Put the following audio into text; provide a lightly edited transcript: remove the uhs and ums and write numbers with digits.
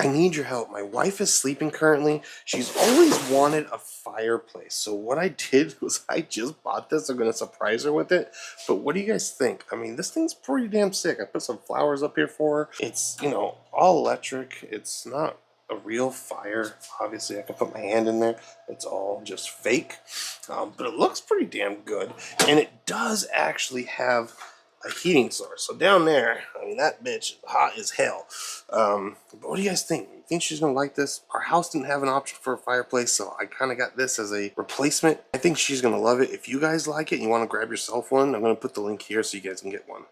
I need your help. My wife is sleeping currently. She's always wanted a fireplace. So what I did was I just bought this. I'm gonna surprise her with it. But what do you guys think? I mean, this thing's pretty damn sick. I put some flowers up here for her. It's, all electric. It's not a real fire. Obviously, I can put my hand in there. It's all just fake. But it looks pretty damn good. And it does actually have a heating source. So down there, I mean, that bitch is hot as hell. But what do you guys think? You think she's gonna like this? Our house didn't have an option for a fireplace, so I kind of got this as a replacement. I think she's gonna love it. If you guys like it and you want to grab yourself one, I'm gonna put the link here so you guys can get one.